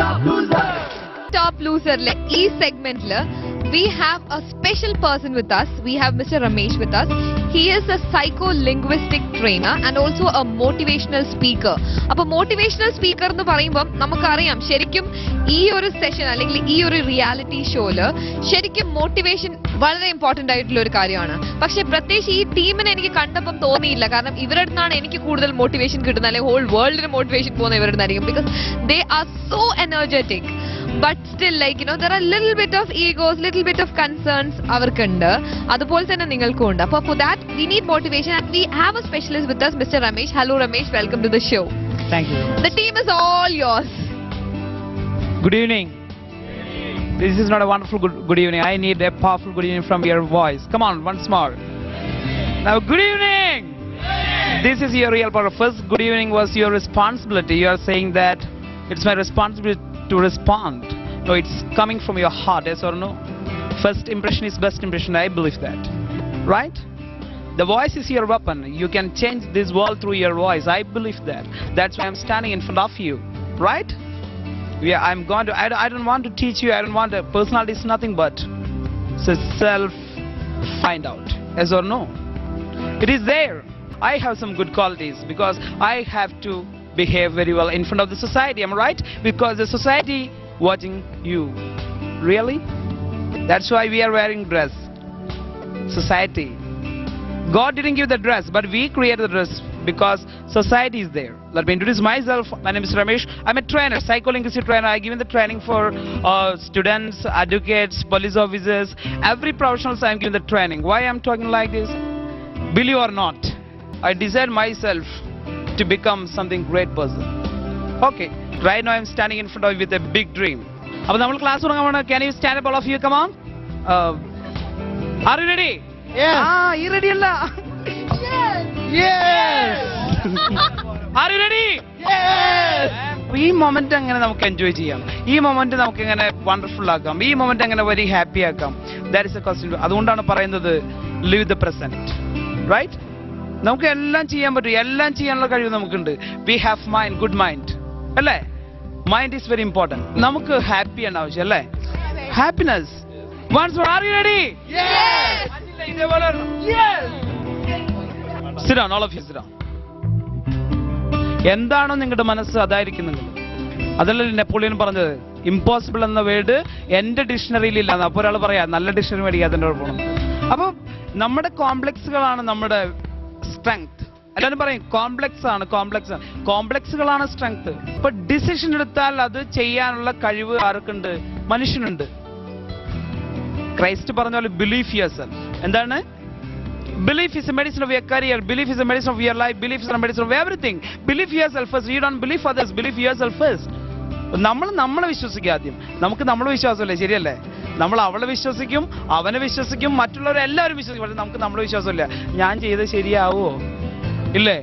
Top Loser e segment we have a special person with us. We have Mr. Ramesh with us. He is a psycho-linguistic trainer and also a motivational speaker. Appo motivational speaker ennu parayumbom namakkariyam sherikum ee oru session allengil ee oru reality show il sherikum motivation വളരെ important ആയിട്ടുള്ള ഒരു കാര്യമാണ്. പക്ഷെ പ്രത്യേകിച്ച് ഈ ടീമിനെ എനിക്ക് കണ്ടപ്പം തോന്നിയില്ല. കാരണം ഇവരുടെ നിന്നാണ് എനിക്ക് കൂടുതൽ മോട്ടിവേഷൻ കിട്ടുന്നത്, അല്ലെങ്കിൽ ഹോൾ വേൾഡിന് മോട്ടിവേഷൻ പോകുന്ന ഇവരുടെ നിന്നായിരിക്കും. Because they are so energetic. But still like there are little bit of Egoss, little bit of concerns അവർക്കുണ്ട്. അതുപോലെ തന്നെ നിങ്ങൾക്കും ഉണ്ട്. അപ്പോൾ for that we need motivation and we have A specialist with us, Mr. Ramesh. Hello Ramesh, welcome to the show. Thank you. The team is all yours. Good evening. This is not a wonderful good evening. I need a powerful good evening from your voice. Come on, once more. Now, good evening. This is your real power. First, good evening was your responsibility. You are saying that it's my responsibility to respond. No, it's coming from your heart, yes or no? First impression is best impression. I believe that. Right? The voice is your weapon. You can change this world through your voice. I believe that. That's why I'm standing in front of you. Right? Yeah, I'm going to. I don't want to teach you. I don't want. Personality is nothing but self find out. Yes or no? It is there. I have some good qualities because I have to behave very well in front of the society. Am I right? Because the society watching you. Really? That's why we are wearing dress. Society. God didn't give the dress, but we created the dress because society is there. Let me introduce myself. My name is Ramesh. I'm a trainer, psycho-linguistic trainer. I give the training for students, advocates, police officers, every professionals. I'm giving the training. Why I'm talking like this? Believe or not, I designed myself to become something great person. Okay, right now I'm standing in front of you with a big dream. Appo nammal class തുടങ്ങാനാണ്. Can you stand up all of you? Come on. Are you ready? Yes. You ready alla? Yes. Are you ready? Yes. ഈ moment എങ്ങനെ നമുക്ക് enjoy ചെയ്യാം, ഈ moment നമുക്ക് എങ്ങനെ wonderful ആക്കാം, ഈ moment എങ്ങനെ വെരി ഹാപ്പി ആക്കാം, ദാറ്റ് ഇസ് എ ക്വസ്റ്റ്യൻ. അതുകൊണ്ടാണ് പറയുന്നത് ലിവ് ദ പ്രസന്റ്. റൈറ്റ്? നമുക്ക് എല്ലാം ചെയ്യാൻ പറ്റും, എല്ലാം ചെയ്യാനുള്ള കഴിവ് നമുക്കുണ്ട്. We have mind, good mind അല്ലേ? Mind is very important. നമുക്ക് ഹാപ്പിയാണ് ആവശ്യം അല്ലേ? Happiness. Once more, are you ready? Yes. Yes. Sit down, all of you sit down. എന്താണോ നിങ്ങളുടെ മനസ്സ് അതായിരിക്കും നിങ്ങൾ. അതല്ലേ നെപ്പോളിയൻ പറഞ്ഞത്, ഇമ്പോസിബിൾ എന്ന വേർഡ് എന്റെ ഡിക്ഷണറിയിൽ ഇല്ല. അപ്പോൾ ഒരാൾ പറയാ നല്ല ഡിക്ഷണറി മേടിക്കുക, അതിന്റെ കുഴപ്പമാണ്. അപ്പോൾ നമ്മുടെ കോംപ്ലക്സുകളാണ് നമ്മുടെ സ്ട്രെങ്ത്. എല്ലാവരും പറയും കോംപ്ലക്സുകളാണ് സ്ട്രെങ്ത്. ഇപ്പൊ ഡിസിഷൻ എടുത്താൽ അത് ചെയ്യാനുള്ള കഴിവ് ആർക്കുണ്ട്? മനുഷ്യനുണ്ട്. ക്രൈസ്റ്റ് പറഞ്ഞ പോലെ ബിലീഫ് യുവർ സെൽഫ്. എന്താണ്? Belief is a medicine of your career. Belief is a medicine of your life. Belief is a medicine of everything. Believe yourself first. You don't believe others. Believe yourself first. നമ്മളെ വിശ്വസിക്കുക ആദ്യം. നമുക്ക് നമ്മളെ വിശ്വാസമല്ലേ, ശരിയല്ലേ? നമ്മൾ അവളെ വിശ്വസിക്കും, അവനെ വിശ്വസിക്കും, മറ്റുള്ളവരെല്ലാവരും വിശ്വസിക്കും. പക്ഷെ നമുക്ക് നമ്മളെ വിശ്വാസമില്ല. ഞാൻ ചെയ്തത് ശരിയാവോ ഇല്ലേ?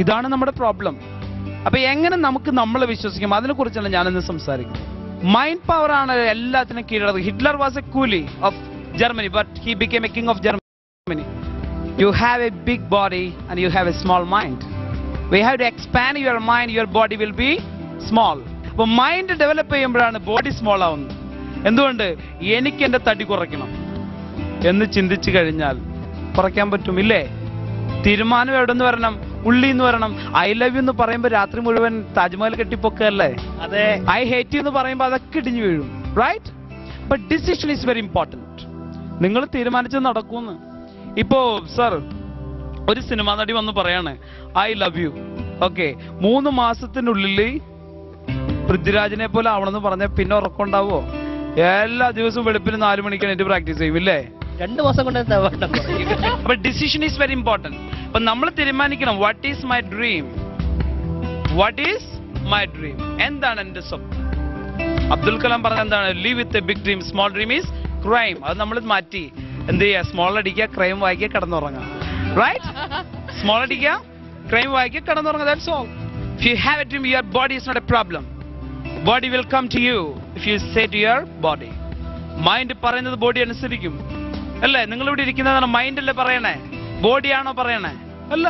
ഇതാണ് നമ്മുടെ പ്രോബ്ലം. അപ്പൊ എങ്ങനെ നമുക്ക് നമ്മളെ വിശ്വസിക്കും, അതിനെ കുറിച്ചാണ് ഞാനിന്ന് സംസാരിക്കുന്നത്. മൈൻഡ് പവർ ആണ് എല്ലാത്തിനും കീഴടക്കുന്നത്. ഹിറ്റ്ലർ വാസ് എ കൂലി of Germany, but he became A king of Germany. You have a big body and you have a small mind. We have to expand your mind, your body will be small. അപ്പോൾ mind develop ചെയ്യുമ്പോഴാണ് body small ആവുന്നത്. എന്തുകൊണ്ട്? എനിക്ക് എൻ്റെ തടി കുറയ്ക്കണം എന്ന് ചിന്തിച്ചു കഴിഞ്ഞാൽ കുറയ്ക്കാൻ പറ്റും ഇല്ലേ? തീരുമാനം എവിടെ നിന്ന് വരണം? ഉള്ളിൽ നിന്ന് വരണം. ഐ ലവ് യു എന്ന് പറയുമ്പോൾ രാത്രി മുഴുവൻ താജ്മഹൽ കെട്ടിപ്പൊക്കല്ലേ? അതെ. ഐ ഹേറ്റ് യു എന്ന് പറയുമ്പോൾ അതൊക്കെ ഇടിഞ്ഞു വീഴും. Right? But decision is very important. നിങ്ങൾ തീരുമാനിച്ചത് നടക്കുമെന്ന്. ഇപ്പോ സർ, ഒരു സിനിമാ നടി വന്ന് പറയാണ് ഐ ലവ് യു. ഓക്കെ, 3 മാസത്തിനുള്ളിൽ പൃഥ്വിരാജിനെ പോലെ ആവണമെന്ന് പറഞ്ഞാൽ പിന്നെ ഉറക്കമുണ്ടാവോ? എല്ലാ ദിവസവും വെളുപ്പിന് 4 മണിക്ക് എണീറ്റ് പ്രാക്ടീസ് ചെയ്യും ഇല്ലേ? 2 മാസം കൊണ്ട് അപ്പൊ ഡിസിഷൻ ഈസ് വെരി ഇമ്പോർട്ടന്റ്. അപ്പൊ നമ്മൾ തീരുമാനിക്കണം, what is my dream? What is my dream? എന്താണ് എന്റെ സ്വപ്നം? അബ്ദുൽ കലാം പറഞ്ഞ എന്താണ്? Live with a big dream, small dream is crime. അത് നമ്മൾ മാറ്റി എന്ത് ചെയ്യുക? സ്മോൾ അടിക്കുക, ക്രൈം വായിക്കുക, കിടന്നുറങ്ങുക. റൈറ്റ്? സ്മോൾ അടിക്കുക, ക്രൈം വായിക്കുക, കിടന്നുറങ്ങുക. That's all. If you have a dream, your body is not a problem. Body will come to you if you say to your body. Mind പറയുന്നത് ബോഡി അനുസരിക്കും അല്ലേ? നിങ്ങൾ ഇവിടെ ഇരിക്കുന്നതാണ് മൈൻഡ് അല്ലേ പറയണേ? ബോഡിയാണോ പറയണേ? അല്ല.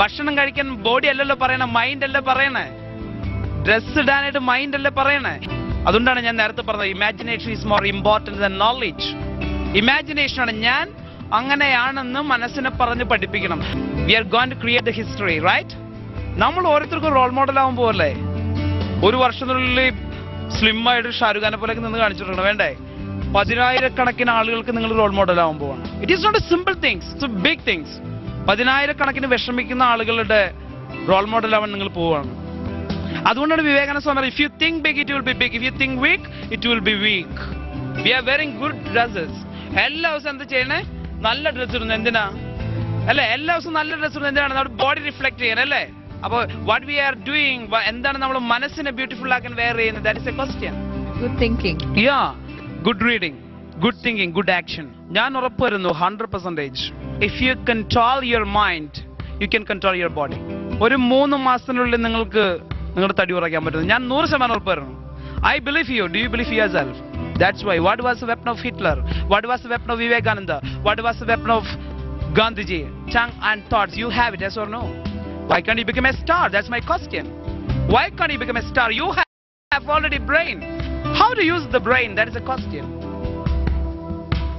ഭക്ഷണം കഴിക്കാൻ ബോഡി അല്ലല്ലോ പറയണേ, മൈൻഡ് അല്ലേ പറയണേ? ഡ്രസ് ഇടാനായിട്ട് മൈൻഡ് അല്ലേ പറയണേ. അതുകൊണ്ടാണ് ഞാൻ നേരത്തെ പറഞ്ഞത് imagination is more important than knowledge. Imagination ആണ്. ഞാൻ അങ്ങനെയാണെന്ന് മനസ്സിനെ പറഞ്ഞ് പഠിപ്പിക്കണം. We are going to create the history, right? നമ്മൾ ഓരോരുത്തർക്കും റോൾ മോഡൽ ആവുമ്പോൾ അല്ലേ, ഒരു വർഷത്തിനുള്ളിൽ സ്ലിം ആയിട്ട് ഷാരൂഖ് ഖാനെ പോലെയൊക്കെ നിന്ന് കാണിച്ചിട്ടുണ്ട് വേണ്ടേ? 10,000-കണക്കിന് ആളുകൾക്ക് നിങ്ങൾ റോൾ മോഡൽ ആവുമ്പോൾ it is not a simple things, it's a big things. 10,000-കണക്കിന് വിഷമിക്കുന്ന ആളുകളുടെ റോൾ മോഡൽ ആവാൻ നിങ്ങൾ പോവുകയാണ്. അതുകൊണ്ടാണ് Vivekananda Swami, if you think big it will be big, if you think weak it will be weak. We are wearing good dresses. എല്ലാ ദിവസവും എന്ത് ചെയ്യണേ? നല്ല ഡ്രസ്സ് ഇടുന്നു. എന്തിനാ അല്ലെ? എല്ലാ ദിവസവും നല്ല ഡ്രസ്സ് ഇടുന്നത് എന്തിനാണ്? നമ്മുടെ ബോഡി റിഫ്ലക്ട് ചെയ്യാൻ അല്ലേ? അപ്പോൾ വാട്ട് വി ആർ ഡൂയിങ്, എന്താണ് നമ്മൾ മനസ്സിനെ ബ്യൂട്ടിഫുൾ ആക്കാൻ വെയർ ചെയ്യുന്നത്? That is A question. Good thinking. Yeah, good reading, good thinking, good action. ഞാൻ ഉറപ്പ് വരുന്നു 100%. If you control your mind you can control your body. ഒരു 3 മാസത്തിനുള്ളിൽ നിങ്ങൾക്ക് നിങ്ങളുടെ തടി കുറയ്ക്കാൻ പറ്റുന്നു. ഞാൻ 100% ഉറപ്പ് വരുന്നു. I believe you. Do you believe your self? That's why. What was the weapon of Hitler? What was the weapon of Vivekananda? What was the weapon of Gandhiji? Tongue and thoughts. You have it, yes or no? Why can't you become a star? That's my question. Why can't you become a star? You have already brain. How to use the brain? That is a question.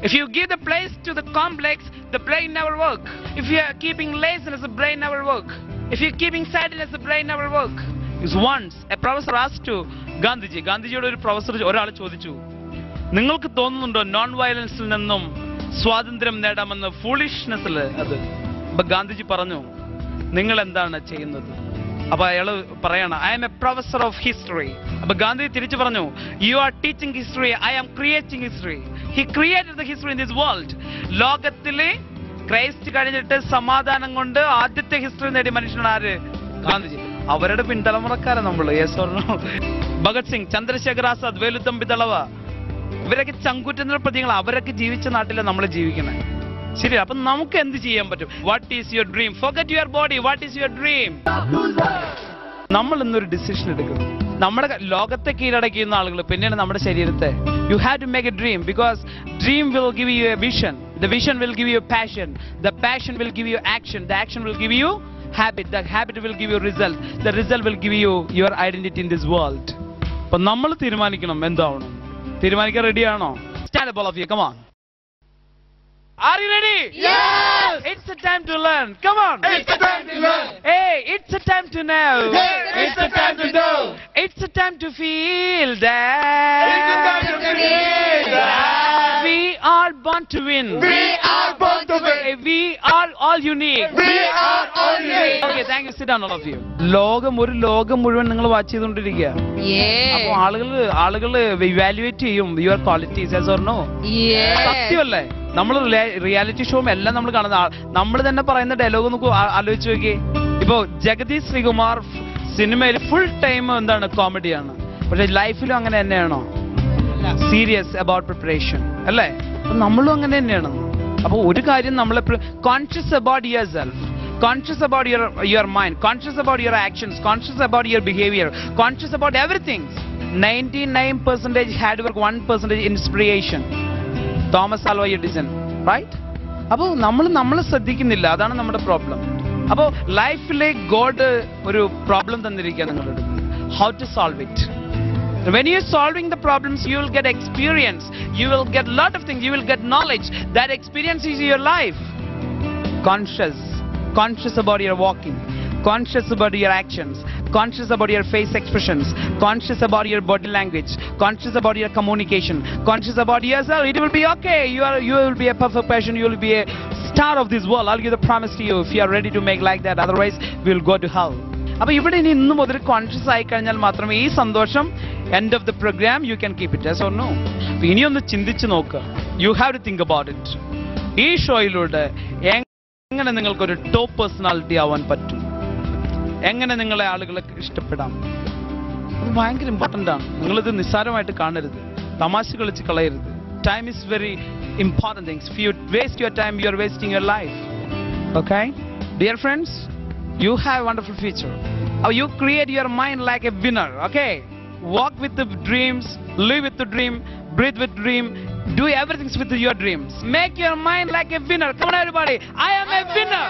If you give the place to the complex, the brain never work. If you are keeping laziness, the brain never work. If you are keeping sadness, the brain never work. Is once a professor asked to Gandhiji. ഗാന്ധിജിയോട് ഒരു professor ഒരാൾ ചോദിച്ചു, നിങ്ങൾക്ക് തോന്നുന്നുണ്ടോ non വയലൻസിൽ നിന്നും സ്വാതന്ത്ര്യം നേടാമെന്ന്? ഫൂളിഷ്നെസ്സിൽ അത്. അപ്പൊ ഗാന്ധിജി പറഞ്ഞു, നിങ്ങൾ എന്താണ് ചെയ്യുന്നത്? അപ്പൊ അയാള് പറയാണ്, I am a professor of history. അപ്പൊ ഗാന്ധി തിരിച്ചു പറഞ്ഞു, you are teaching history, I am creating history. He created the history in this world. ലോകത്തിലെ ക്രൈസ്റ്റ് കഴിഞ്ഞിട്ട് സമാധാനം കൊണ്ട് ആദ്യത്തെ ഹിസ്റ്ററി നേടിയ മനുഷ്യനാണ് ആര്? ഗാന്ധിജി. അവരുടെ പിൻതലമുറക്കാരാണ് നമ്മള്. Yes or no? Bhagat Singh, Chandrashekhar Azad, Veluthampi Dalawa, ഇവരൊക്കെ ചങ്കുറ്റങ്ങളുടെ പ്രതികൾ. അവരൊക്കെ ജീവിച്ച നാട്ടിലാണ് നമ്മൾ ജീവിക്കണേ. ശരി, അപ്പൊ നമുക്ക് എന്ത് ചെയ്യാൻ പറ്റും? What is your dream? Forget your body. What is your dream? നമ്മൾ ഇന്നൊരു ഡിസിഷൻ എടുക്കും. നമ്മുടെ ലോകത്തെ കീഴടക്കുന്ന ആളുകൾ പിന്നീട് നമ്മുടെ ശരീരത്തെ. You have to make a dream, because dream will give you a vision. The vision will give you passion. The passion will give you action. The action will give you habit. The habit will give you result. The result will give you your identity in this world. അപ്പൊ നമ്മൾ തീരുമാനിക്കണം എന്താവണം. തീരുമാനിക്കാൻ റെഡിയാണോ? Stand up, all of you. Come on. Are you ready? Yes! It's a time to learn. Come on. It's a time to learn. Hey, it's a time to know. Hey, it's a time to know. It's a time to feel that. It's a time to feel that. We are born to win. We are born to win. We are all unique. We are all unique. Okay, thank you. Sit down, all of you. ഒരു ലോകം മുഴുവൻ നിങ്ങൾ watch ചെയ്തുകൊണ്ടിരിക്കുക. Yeah. അപ്പൊ ആളുകൾ evaluate ചെയ്യും your qualities. Yes or no? Yeah. സത്യമല്ലേ? നമ്മൾ റിയാലിറ്റി ഷോ എല്ലാം നമ്മൾ കാണുന്ന നമ്മൾ തന്നെ പറയുന്ന ഡയലോഗ് നമുക്ക് ആലോചിച്ച് നോക്കിയേ. ഇപ്പൊ ജഗദീഷ് ശ്രീകുമാർ സിനിമയിൽ ഫുൾ ടൈം എന്താണ് കോമഡിയാണ്, പക്ഷെ ലൈഫിലും അങ്ങനെ തന്നെയാണോ? സീരിയസ് അബൌട്ട് പ്രിപ്പറേഷൻ അല്ലേ? നമ്മളും അങ്ങനെ തന്നെയാണ്. അപ്പൊ ഒരു കാര്യം നമ്മൾ conscious about your self, conscious about your mind, conscious about your actions, conscious about your behaviour, conscious about everything. 99% hard work, 1% inspiration. Thomas Alva Edison, right? അപ്പോൾ നമ്മൾ ശ്രദ്ധിക്കുന്നില്ല, അതാണ് നമ്മുടെ പ്രോബ്ലം. അപ്പോൾ ലൈഫിലെ ഗോഡ് ഒരു പ്രോബ്ലം തന്നിരിക്കുക നിങ്ങളുടെ അടുത്ത്. How to solve it? When you are solving the problems, you will get experience. You will get lot of things. You will get knowledge. That experience is your life. Conscious about your walking. Conscious about your actions. Conscious about your face expressions. Conscious about your body language. Conscious about your communication. Conscious about yourself. It will be okay. You will be a perfect person. You will be a star of this world. I'll give the promise to you if you are ready to make like that. Otherwise, we will go to hell. അപ്പൊ ഇവിടെ ഇനി ഇന്ന് മുതൽ conscious ആയി കഴിഞ്ഞാൽ മാത്രമേ ഈ സന്തോഷം end of the programme you can keep it. Yes or no? ഇനിയൊന്ന് ചിന്തിച്ച് നോക്കുക. You have to think about it. ഈ ഷോയിലൂടെ എങ്ങനെ നിങ്ങൾക്കൊരു ടോപ്പ് പേഴ്സണാലിറ്റി ആവാൻ പറ്റും, എങ്ങനെ നിങ്ങളെ ആളുകളെ ഇഷ്ടപ്പെടാം, അത് ഭയങ്കര ഇമ്പോർട്ടൻ്റ് ആണ്. നിങ്ങളിത് നിസ്സാരമായിട്ട് കാണരുത്, തമാശ കളിച്ച് കളയരുത്. Time is very important things. If you waste your time, you are wasting your life. Okay dear friends, you have a wonderful future. You create your mind like a winner. Okay, walk with the dreams, live with the dream, breathe with dream, do everything with your dreams. Make your mind like a winner. Come on everybody, I am a winner.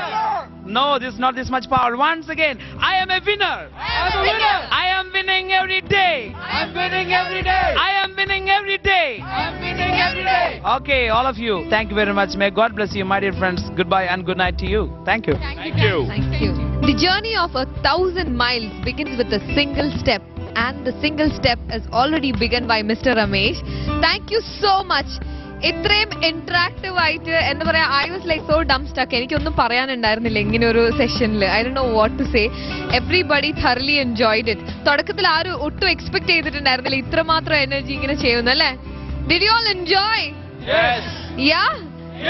No, this is not this much power. Once again, I am a winner. I am a winner. I am winning every day. I am winning every day. I am winning every day. I am winning every day. Okay, all of you, thank you very much. May God bless you, my dear friends. Goodbye and good night to you. Thank you. Thank you. Thank you. The journey of 1,000 miles begins with a single step, and the single step is already begun by Mr. Ramesh. Thank you so much. ഇത്രയും interactive ആയിട്ട് എന്താ പറയാ, I was like so dumb stuck. എനിക്കൊന്നും പറയാനുണ്ടായിരുന്നില്ല ഇങ്ങനെ ഒരു സെഷനിൽ. I don't know what to say. Everybody thoroughly enjoyed it. തുടക്കത്തിൽ ആരും ഒട്ടും എക്സ്പെക്ട് ചെയ്തിട്ടുണ്ടായിരുന്നില്ല ഇത്രമാത്രം എനർജി ഇങ്ങനെ ചെയ്യുന്നു അല്ലേ? Did you all enjoy? Yes. Yeah?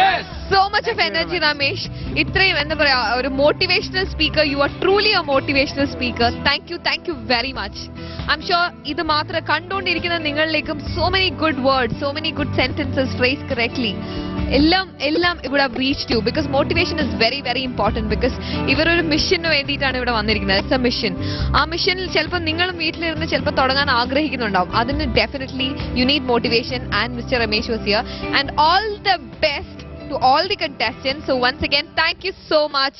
Yes. So much of energy, Ramesh. ഇത്രയും എന്താ പറയാ, ഒരു motivational speaker. You are truly a motivational speaker. Thank you very much. I am sure ഇത് മാത്രം കണ്ടുകൊണ്ടിരിക്കുന്ന നിങ്ങളിലേക്കും so many good words, so many good sentences phrase correctly എല്ലാം ഇവിടെ reached you. Because motivation is very very important. Because ഇവരൊരു മിഷന് വേണ്ടിയിട്ടാണ് ഇവിടെ വന്നിരിക്കുന്നത്. It's a mission. ആ മിഷനിൽ ചിലപ്പോൾ നിങ്ങളും വീട്ടിലിരുന്ന് ചിലപ്പോൾ തുടങ്ങാൻ ആഗ്രഹിക്കുന്നുണ്ടാവും. അതിന് definitely you need motivation, and mister Ramesh was here. And all the best to all the contestants. So once again, thank you so much.